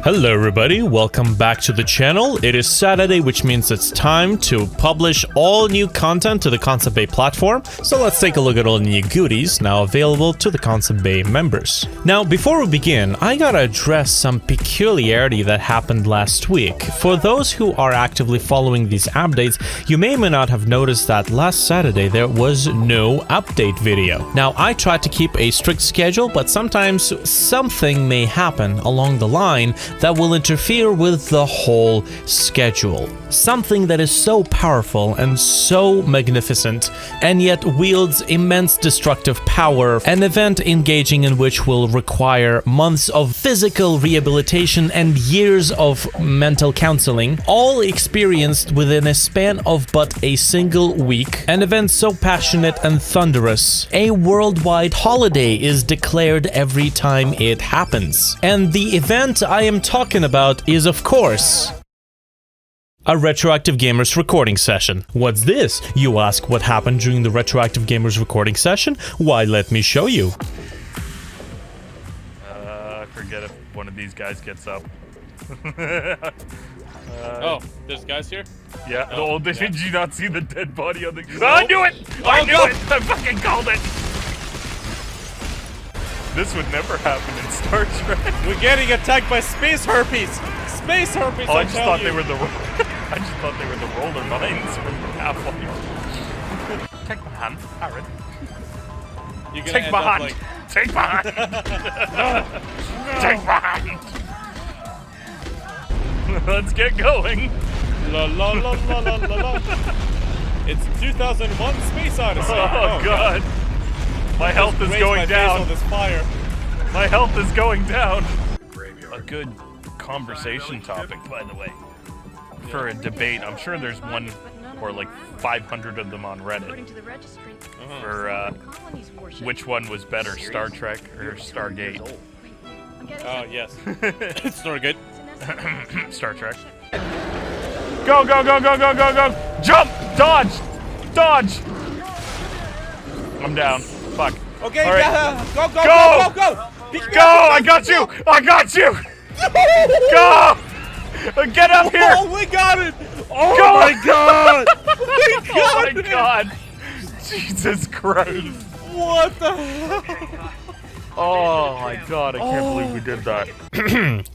Hello everybody, welcome back to the channel. It is Saturday, which means it's time to publish all new content to the Concept Bay platform. So let's take a look at all the new goodies now available to the Concept Bay members. Now, before we begin, I gotta address some peculiarity that happened last week. For those who are actively following these updates, you may or may not have noticed that last Saturday there was no update video. Now, I tried to keep a strict schedule, but sometimes something may happen along the line that will interfere with the whole schedule. Something that is so powerful and so magnificent, and yet wields immense destructive power, an event engaging in which will require months of physical rehabilitation and years of mental counseling, all experienced within a span of but a single week. An event so passionate and thunderous, a worldwide holiday is declared every time it happens. And the event I am talking about is, of course, a Retroactive Gamers recording session. What's this? You ask, what happened during the Retroactive Gamers recording session? Why, let me show you. I forget if one of these guys gets up. Oh, there's guys here? Yeah. Oh, Did you not see the dead body on the... Nope. I knew it! I knew no. it! I fucking called it! This would never happen in Star Trek. We're getting attacked by space herpes! Space herpes, Oh, I just thought you. they were the... I just thought they were the roller mines from Half-Life. Take my hand, Aaron. You're gonna Take end my up hand! like... Take my hand! Take my hand! Let's get going! La la la la la la la. It's 2001 Space Odyssey. Oh god. My health is going down. On this fire. My health is going down. A good conversation topic, by the way. For a debate. I'm sure there's one or like 500 of them on Reddit. For which one was better, Star Trek or Stargate? Oh, yes. It's not good. Star Trek. Go, go, go, go, go, go, go! Jump! Dodge! Dodge! I'm down. Fuck. Okay, right. yeah, go, go, Go! go, go, go! Go! I got you! I got you! Go! Get up here! Oh, we got it! Oh Go! my god! Oh my god! Jesus Christ! What the hell? Oh my god, I can't believe we did that.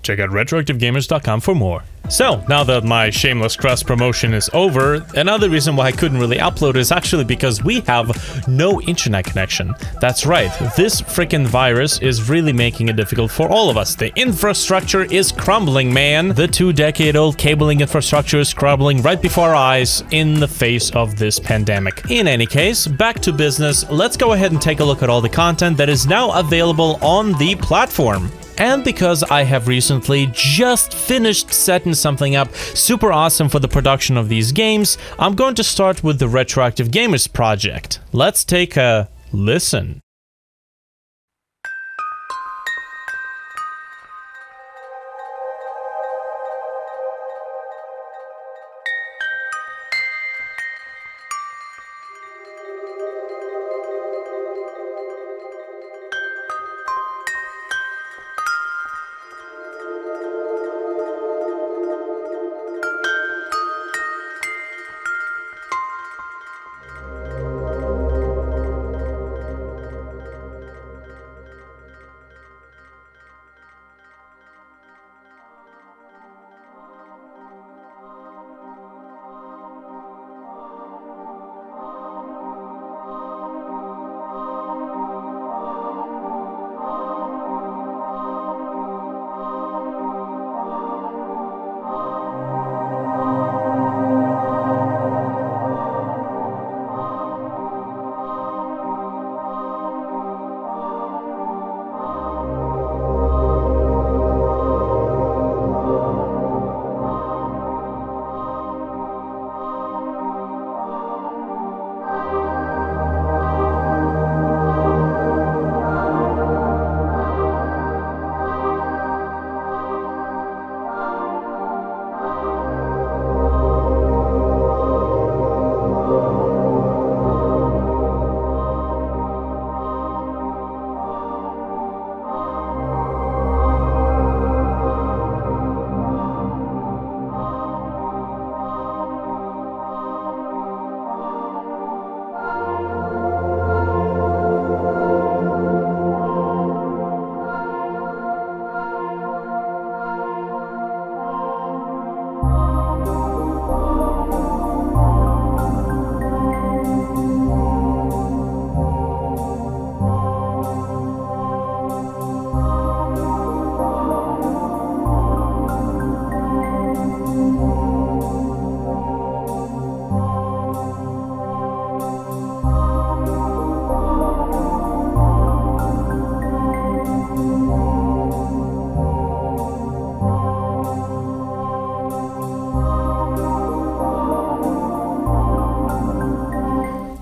Check out retroactivegamers.com for more. So, now that my shameless cross promotion is over, another reason why I couldn't really upload is actually because we have no internet connection. That's right, this freaking virus is really making it difficult for all of us. The infrastructure is crumbling, man. The 2-decade-old cabling infrastructure is crumbling right before our eyes in the face of this pandemic. In any case, back to business. Let's go ahead and take a look at all the content that is now available on the platform. And because I have recently just finished setting something up super awesome for the production of these games, I'm going to start with the Retroactive Gamers project. Let's take a listen.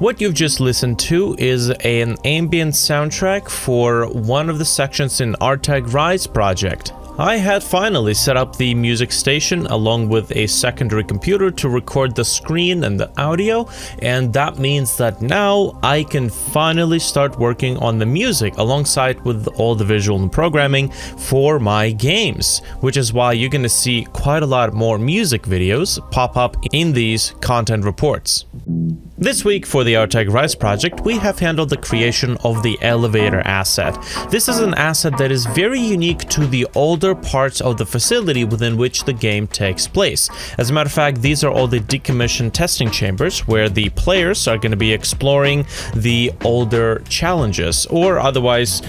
What you've just listened to is an ambient soundtrack for one of the sections in RTAG Rise project. I had finally set up the music station along with a secondary computer to record the screen and the audio, and that means that now I can finally start working on the music alongside with all the visual and programming for my games, which is why you're gonna see quite a lot more music videos pop up in these content reports. This week for the RTAG Rise project, we have handled the creation of the elevator asset. This is an asset that is very unique to the older parts of the facility within which the game takes place. As a matter of fact, these are all the decommissioned testing chambers where the players are going to be exploring the older challenges, or otherwise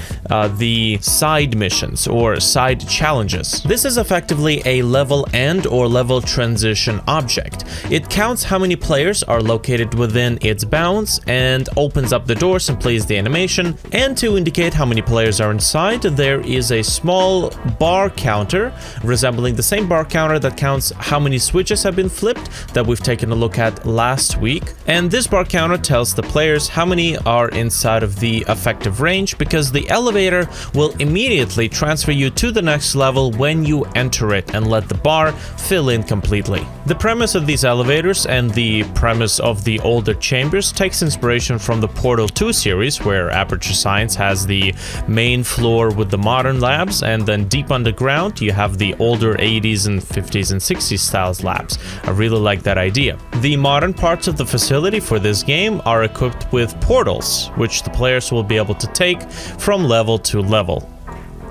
the side missions or side challenges. This is effectively a level end or level transition object. It counts how many players are located within its bounds and opens up the doors and plays the animation. And to indicate how many players are inside, there is a small bar counter resembling the same bar counter that counts how many switches have been flipped that we've taken a look at last week. And this bar counter tells the players how many are inside of the effective range, because the elevator will immediately transfer you to the next level when you enter it and let the bar fill in completely. The premise of these elevators and the premise of the older chambers takes inspiration from the Portal 2 series, where Aperture Science has the main floor with the modern labs, and then deep underground you have the older 80s and 50s and 60s styles labs. I really like that idea. The modern parts of the facility for this game are equipped with portals, which the players will be able to take from level to level.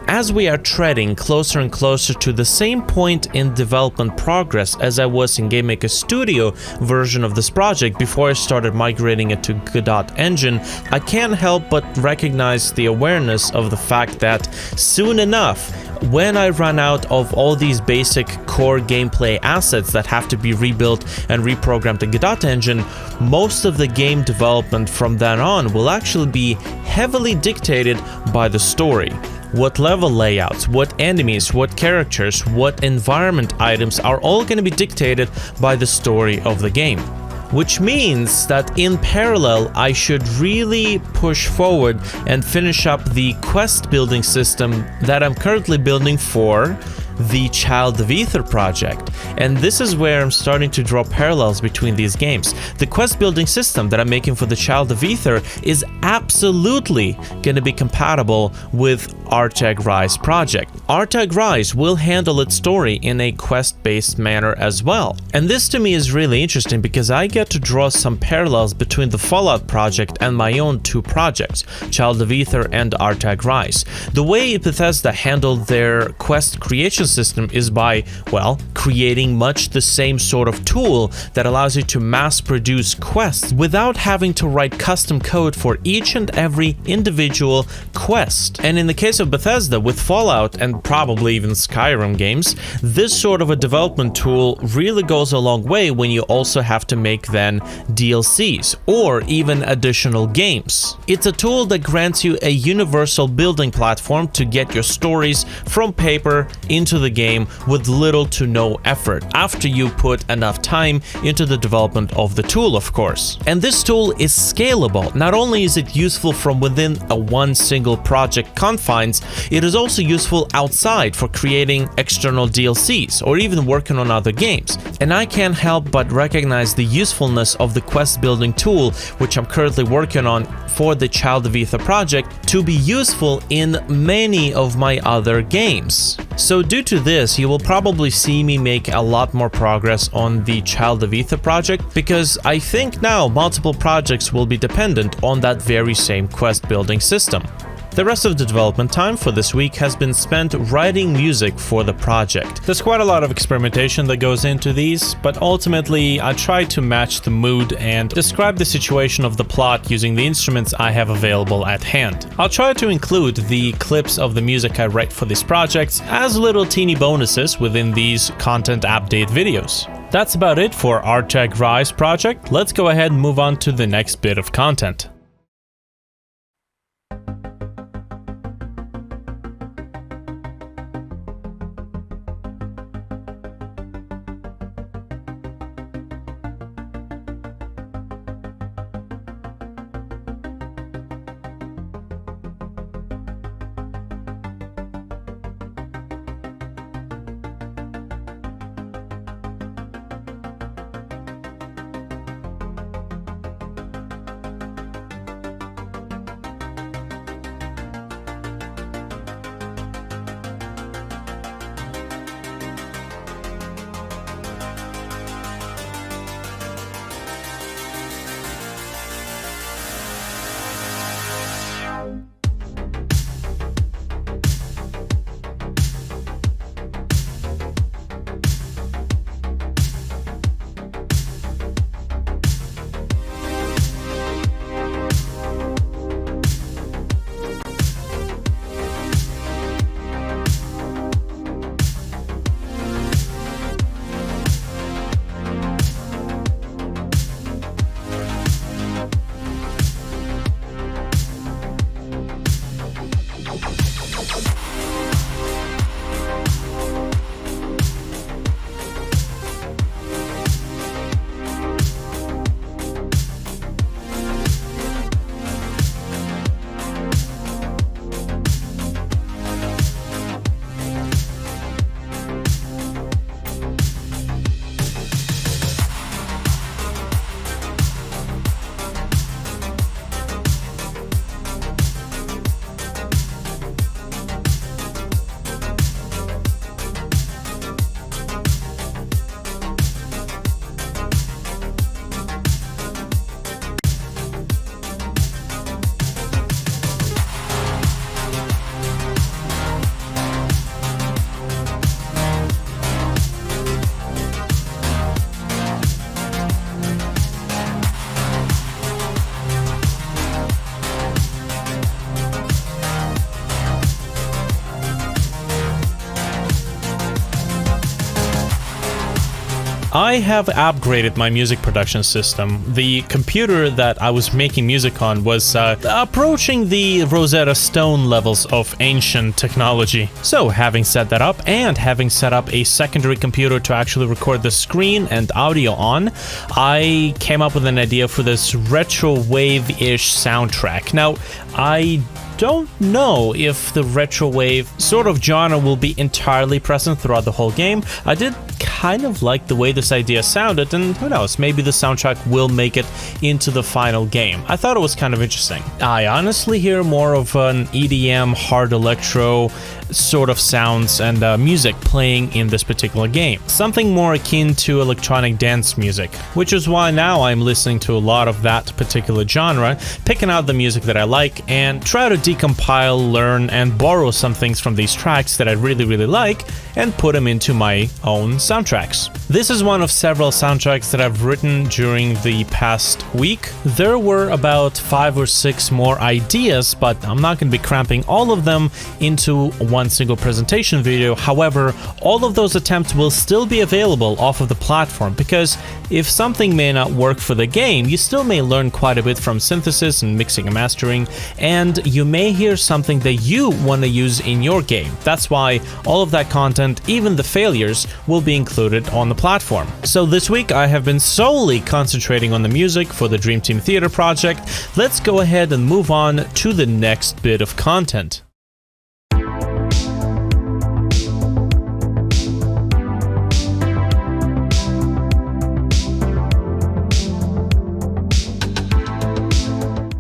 As we are treading closer and closer to the same point in development progress as I was in GameMaker Studio version of this project before I started migrating it to Godot Engine, I can't help but recognize the awareness of the fact that soon enough, when I run out of all these basic core gameplay assets that have to be rebuilt and reprogrammed in Godot Engine, most of the game development from then on will actually be heavily dictated by the story. What level layouts, what enemies, what characters, what environment items are all going to be dictated by the story of the game. Which means that in parallel, I should really push forward and finish up the quest building system that I'm currently building for the Child of Ether project. And this is where I'm starting to draw parallels between these games. The quest building system that I'm making for the Child of Ether is absolutely going to be compatible with RTAG Rise project. RTAG Rise will handle its story in a quest-based manner as well. And this to me is really interesting because I get to draw some parallels between the Fallout project and my own two projects, Child of Ether and RTAG Rise. The way Bethesda handled their quest creation system is by, well, creating much the same sort of tool that allows you to mass produce quests without having to write custom code for each and every individual quest. And in the case of Bethesda with Fallout and probably even Skyrim games, this sort of a development tool really goes a long way when you also have to make then DLCs or even additional games. It's a tool that grants you a universal building platform to get your stories from paper into the game with little to no effort, after you put enough time into the development of the tool, of course. And this tool is scalable. Not only is it useful from within a one single project confines, it is also useful outside for creating external DLCs or even working on other games. And I can't help but recognize the usefulness of the quest building tool, which I'm currently working on for the Child of Ether project, to be useful in many of my other games. So due to this, you will probably see me make a lot more progress on the Child of Ether project, because I think now multiple projects will be dependent on that very same quest building system. The rest of the development time for this week has been spent writing music for the project. There's quite a lot of experimentation that goes into these, but ultimately I try to match the mood and describe the situation of the plot using the instruments I have available at hand. I'll try to include the clips of the music I write for these projects as little teeny bonuses within these content update videos. That's about it for RTAG Rise project. Let's go ahead and move on to the next bit of content. I have upgraded my music production system. The computer that I was making music on was approaching the Rosetta Stone levels of ancient technology. So having set that up and having set up a secondary computer to actually record the screen and audio on, I came up with an idea for this retro wave-ish soundtrack. Now, I don't know if the retro wave sort of genre will be entirely present throughout the whole game. I did kind of like the way this idea sounded, and who knows, maybe the soundtrack will make it into the final game. I thought it was kind of interesting. I honestly hear more of an EDM, hard electro sort of sounds and music playing in this particular game. Something more akin to electronic dance music, which is why now I'm listening to a lot of that particular genre, picking out the music that I like and try to decompile, learn, and borrow some things from these tracks that I really like and put them into my own soundtracks. This is one of several soundtracks that I've written during the past week. There were about 5 or 6 more ideas, but I'm not going to be cramping all of them into one single presentation video. However, all of those attempts will still be available off of the platform, because if something may not work for the game, you still may learn quite a bit from synthesis and mixing and mastering, and you may hear something that you want to use in your game. That's why all of that content, even the failures, will be included on the platform. So this week I have been solely concentrating on the music for the Dream Team Theater project. Let's go ahead and move on to the next bit of content.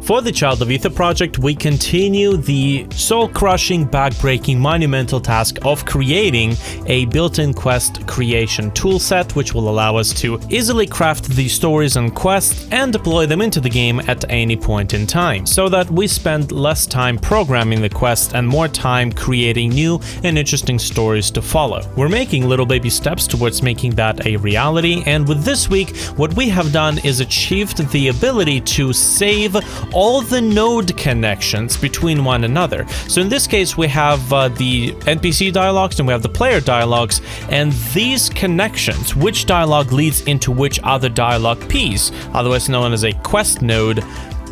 For the Child of Ether project, we continue the soul-crushing, back-breaking, monumental task of creating a built-in quest creation toolset, which will allow us to easily craft the stories and quests and deploy them into the game at any point in time, so that we spend less time programming the quest and more time creating new and interesting stories to follow. We're making little baby steps towards making that a reality, and with this week, what we have done is achieved the ability to save all the node connections between one another. So in this case, we have the NPC dialogues and we have the player dialogues, and these connections, which dialogue leads into which other dialogue piece, otherwise known as a quest node,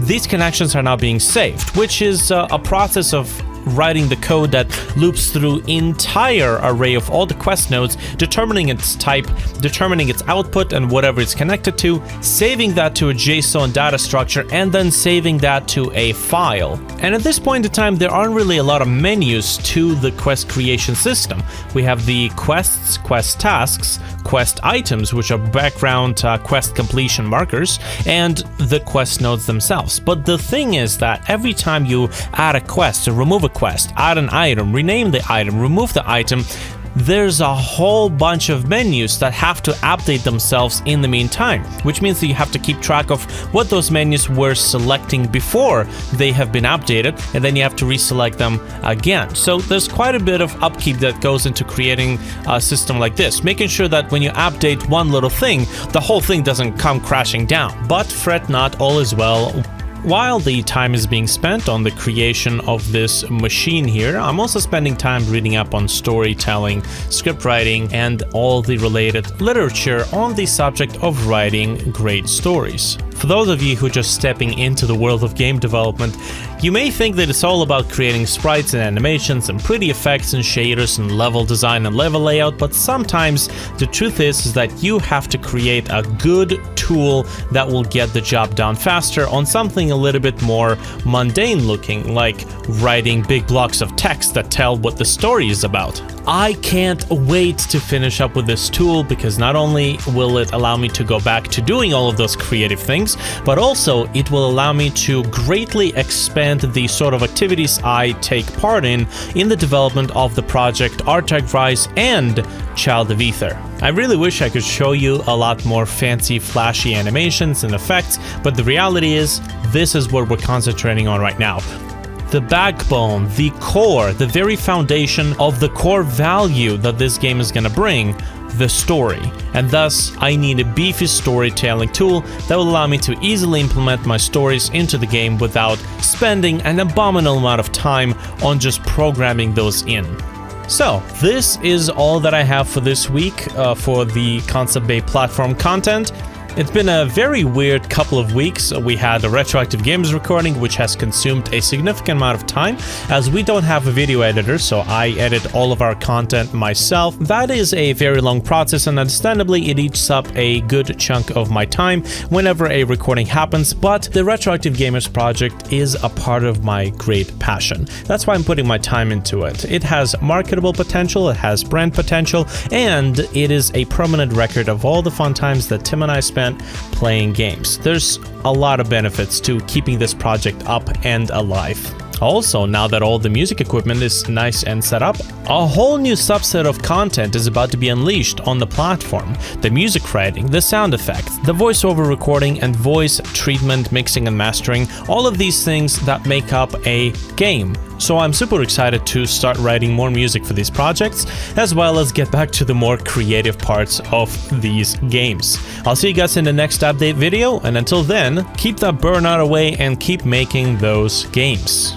these connections are now being saved, which is a process of writing the code that loops through entire array of all the quest nodes, determining its type, determining its output and whatever it's connected to, saving that to a JSON data structure, and then saving that to a file. And at this point in time, there aren't really a lot of menus to the quest creation system. We have the quests, quest tasks, quest items, which are background quest completion markers, and the quest nodes themselves. But the thing is that every time you add a quest or remove a quest, add an item, rename the item, remove the item, there's a whole bunch of menus that have to update themselves in the meantime, which means that you have to keep track of what those menus were selecting before they have been updated, and then you have to reselect them again. So there's quite a bit of upkeep that goes into creating a system like this, making sure that when you update one little thing, the whole thing doesn't come crashing down. But fret not, all is well. While the time is being spent on the creation of this machine here, I'm also spending time reading up on storytelling, script writing, and all the related literature on the subject of writing great stories. For those of you who are just stepping into the world of game development, you may think that it's all about creating sprites and animations and pretty effects and shaders and level design and level layout, but sometimes the truth is that you have to create a good tool that will get the job done faster on something a little bit more mundane looking, like writing big blocks of text that tell what the story is about. I can't wait to finish up with this tool, because not only will it allow me to go back to doing all of those creative things, but also it will allow me to greatly expand the sort of activities I take part in the development of the project RTAG Rise and Child of Ether. I really wish I could show you a lot more fancy, flashy animations and effects, but the reality is, this is what we're concentrating on right now. The backbone, the core, the very foundation of the core value that this game is going to bring, the story. And thus, I need a beefy storytelling tool that will allow me to easily implement my stories into the game without spending an abominable amount of time on just programming those in. So, this is all that I have for this week for the Concept Bay platform content. It's been a very weird couple of weeks. We had a retroactive games recording, which has consumed a significant amount of time, as we don't have a video editor, so I edit all of our content myself. That is a very long process, and understandably, it eats up a good chunk of my time whenever a recording happens, but the Retroactive Gamers project is a part of my great passion. That's why I'm putting my time into it. It has marketable potential, it has brand potential, and it is a permanent record of all the fun times that Tim and I spent playing games. There's a lot of benefits to keeping this project up and alive. Also, now that all the music equipment is nice and set up, a whole new subset of content is about to be unleashed on the platform. The music writing, the sound effects, the voiceover recording and voice treatment, mixing and mastering, all of these things that make up a game. So I'm super excited to start writing more music for these projects, as well as get back to the more creative parts of these games. I'll see you guys in the next update video, and until then, keep that burnout away and keep making those games.